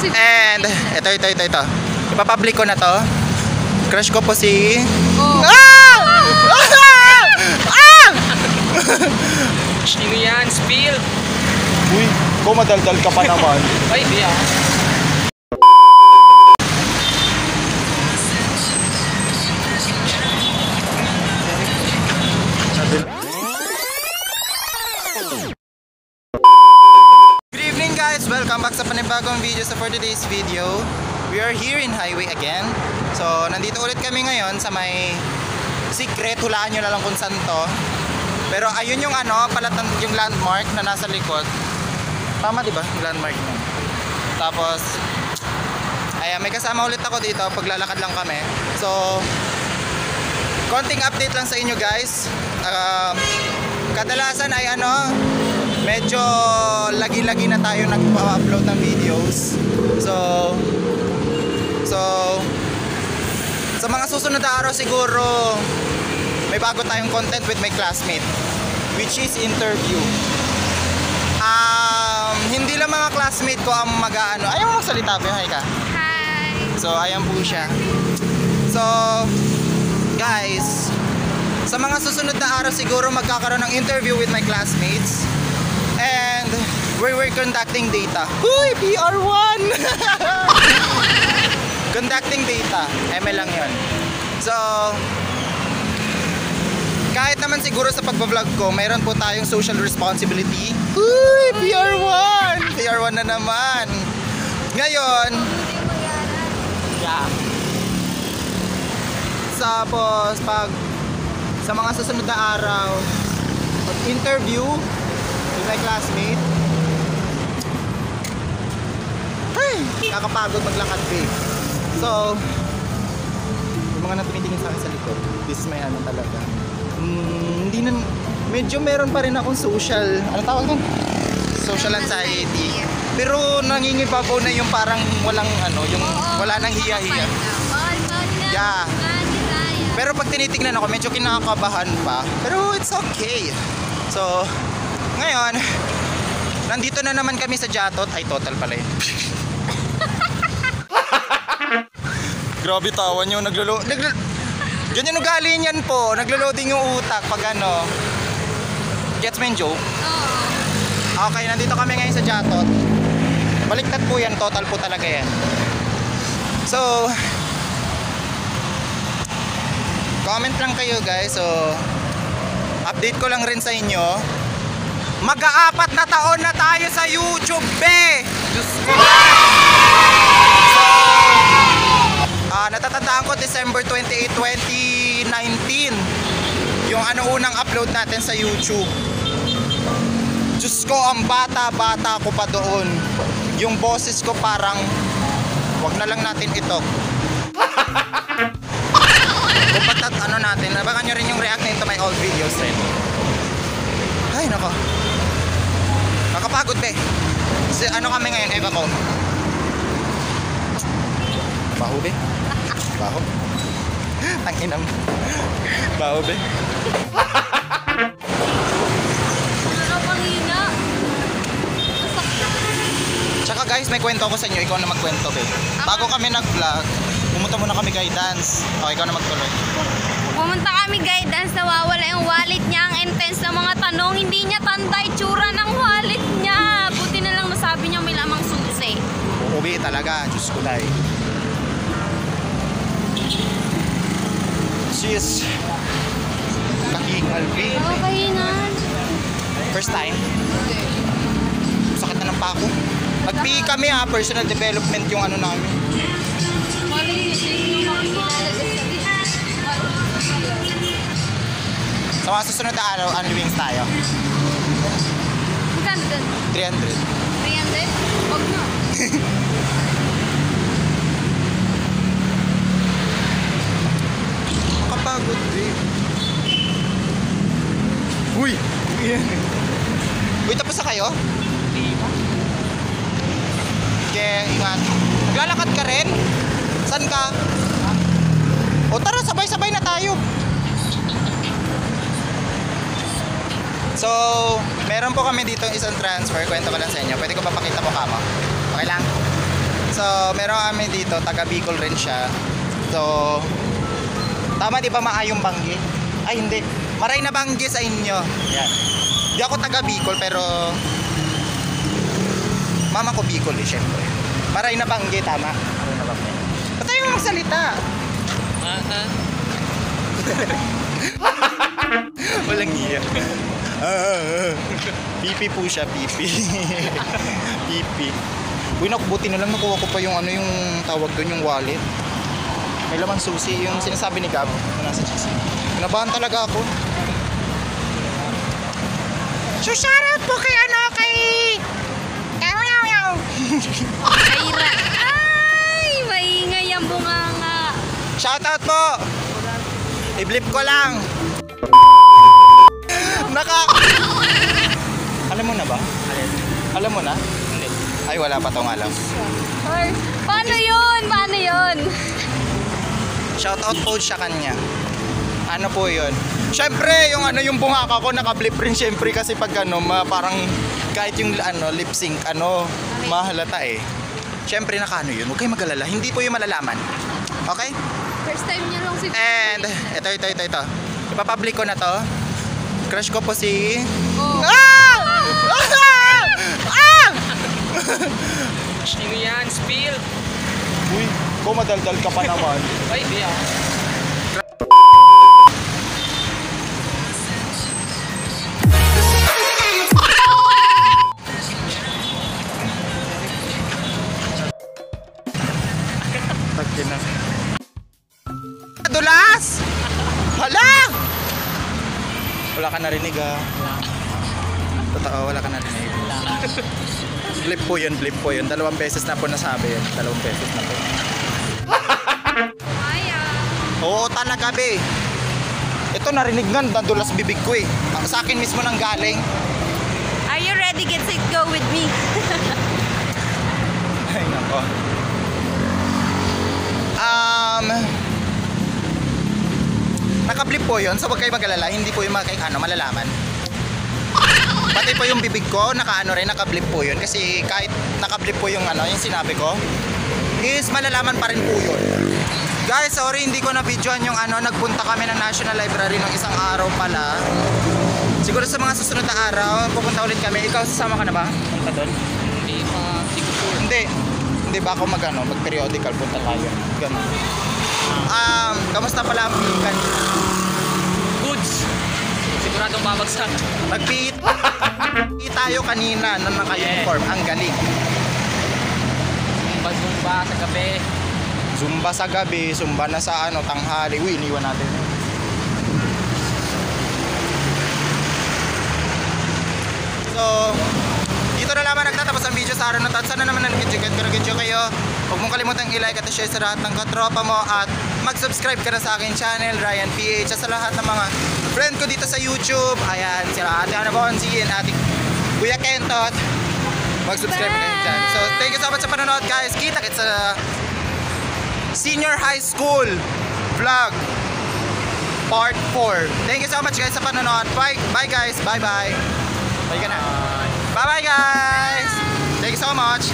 And ito. Ipapublic ko na to. Crush ko po si... Oh. Ah! Ah! Sino yan? Spill! Uy, ko madaldal ka pa naman. Ay, di ah. Good evening guys! Welcome back sa panibagong video. So for today's video, we are here in highway again. So nandito ulit kami ngayon sa may secret. Hulaan nyo na lang kung saan to. Pero ayun yung yung landmark na nasa likod. Tama diba? Yung landmark na. Tapos ayan, may kasama ulit ako dito. Paglalakad lang kami. So konting update lang sa inyo guys. Kadalasan ay medyo lagi-lagi na tayo nagpa-upload ng videos. So sa mga susunod na araw siguro may bago tayong content with my classmate, which is interview. Hindi lang mga classmate ko ang mag-aano. Ayaw mo magsalita ba? Hi ka. Hi. So ayan po siya. So guys, sa mga susunod na araw siguro magkakaroon ng interview with my classmates. And we're conducting data. Uy, PR1! Conducting data. ML lang yun. So kahit naman siguro sa pagbablog ko, mayroon po tayong social responsibility. Uy, PR1! PR1 na naman. Ngayon, yeah. Tapos pag sa mga susunod na araw, pag-interview with my classmate, ay, nakakapagod maglakad eh. So, yung mga natumitingin sa akin sa likod, this is my talaga. Hindi na, medyo meron pa rin akong social, tawag nun? Social anxiety. Pero nangingibabaw na yung parang walang yung wala nang hiya-hiya. Yeah. Pero pag tinitignan ako, medyo kinakabahan pa. Pero it's okay. So, ngayon, nandito na naman kami sa Jatot. Ay, total pala yun. Grabe tawa nyo. Ganyan ugali niyan po. Naglo-loading yung utak pag Gets mo yung joke? Okay, nandito kami ngayon sa Jatot. Baliktad po yan. Total po talaga yan. So, comment lang kayo guys. So update ko lang rin sa inyo. Mag-aapat na taon na tayo sa YouTube, be! Diyos ko. So natatandaan ko December 28, 2019 yung unang upload natin sa YouTube. Diyos ko, ang bata-bata ko pa doon. Yung boses ko parang wag na lang natin ito. Kumpatat natin, nabakan nyo rin yung react nito my old videos rin. Ay nako, nakapagod be. Kami ngayon, Eva ko. Baho be. Baho. Tanginam. Baho be. Tsaka guys, may kwento ako sa inyo. Ikaw na magkwento be. Bago kami nag-vlog, pumunta muna kami guidance. Okay, ikaw na magtuloy. Pumunta kami guidance, nawawala yung wallet niya. Ang intense ng mga tanong, hindi niya tanda itsura ng wallet niya. Buti na lang nasabi niya may lamang susi. Ubi talaga, Diyos ko dahil. She's kahingal be. Oo, kahinan. First time? Sakit na ng pako. Nag-PE kami personal development yung namin. Sa mga susunod na araw, wings tayo? Magkano dun? 300. 300? Huwag na. Kapagod eh. Uy! Uy, tapos na kayo? Di ba? Kaya ingat. Naglalakad ka rin? Saan ka? O tara, sabay-sabay na tayo. So, meron po kami dito isang transfer. Kwento ko lang sa inyo. Pwede ko papakita mo kamo? Okay lang? So, meron kami dito, taga Bicol rin siya. So, tama di ba Maayong Banggi? Ay, hindi. Maray na Banggi sa inyo. Yan. Di ako taga Bicol, pero mama ko Bicol eh, syempre. Maray na Banggi, tama? Maray na Banggi. Ba't tayo mo magsalita? Walang iya. Pipi po siya, pipi. Pipi. Uy, buti na lang nakuha ko pa yung ano yung tawag doon, yung wallet. May laman susi, yung sinasabi ni Gab na nasa GC. Kinabahan talaga ako. So shoutout po kay ano, kay Ayra. Ay, maingay ang bunganga. shoutout po! I-blip ko lang. Alam mo na ba? Alam mo na? Hindi. Ay, wala pa tong alam. Or, paano yun? Paano yun? Shoutout po siya kanya. Ano po yun? Syempre, yung ano yung bungaka ko naka-blip rin syempre kasi pag ano, parang kahit yung ano, lip sync, ano, mahalata eh. Syempre naka ano yun, huwag kayong mag-alala. Hindi po yung malalaman. Okay? First time niya lang si... And, ito. Ipapublic ko na to. Crush ko po si... Oh. Ah! Ah! Sino yan? Spill. Uy, ikaw madaldal ka pa naman. Ay, di ah. Tagina. Dulas! Hala! Wala ka narinig ah. Totoo, wala ka narinig. Blip po yun. 2 beses na po nasabi yun. 2 beses na po. Maya. Oo talaga be. Ito narinig nga, nadulas bibig ko eh. Sa akin mismo nang galing. Are you ready? Get set, go with me. Ay nako. Nakablip po yun, so huwag kayo mag-alala, hindi po yung malalaman. Pati po yung bibig ko, nakablip po yun. Kasi kahit nakablip po yung yung sinabi ko, is malalaman pa rin po yun. Guys, sorry hindi ko na-videoan yung nagpunta kami ng National Library ng isang araw pala. Siguro sa mga susunod na araw, pupunta ulit kami. Ikaw, sasama ka na ba? Punta doon? Hindi pa. Siguro. Hindi ba ako mag-periodical punta tayo? Ganun. Kamusta pala ang pikan? Goods. Siguradong babagsak. Nag-PE tayo kanina na naka-uniform. Ang galing. Zumba sa gabi. Zumba sa gabi, zumba na sa tanghali. Uy, iniwan natin. So, dito na lamang nagtatapos ang video sa araw na to. Sana naman nag-video kayo. Huwag mong kalimutang i-like at i-share sa lahat ng katropa mo. At mag-subscribe ka na sa akin channel, Ryan PH. At sa lahat ng mga friend ko dito sa YouTube. Ayan, sila Ate Ana Bonsi and Ate Kuya Kentot. Mag-subscribe kayo dyan. So, thank you so much sa panonood guys. Kita-kits sa Senior High School Vlog Part 4. Thank you so much guys sa panonood. Bye guys. Bye. Bye ka na. Bye guys. Thank you so much.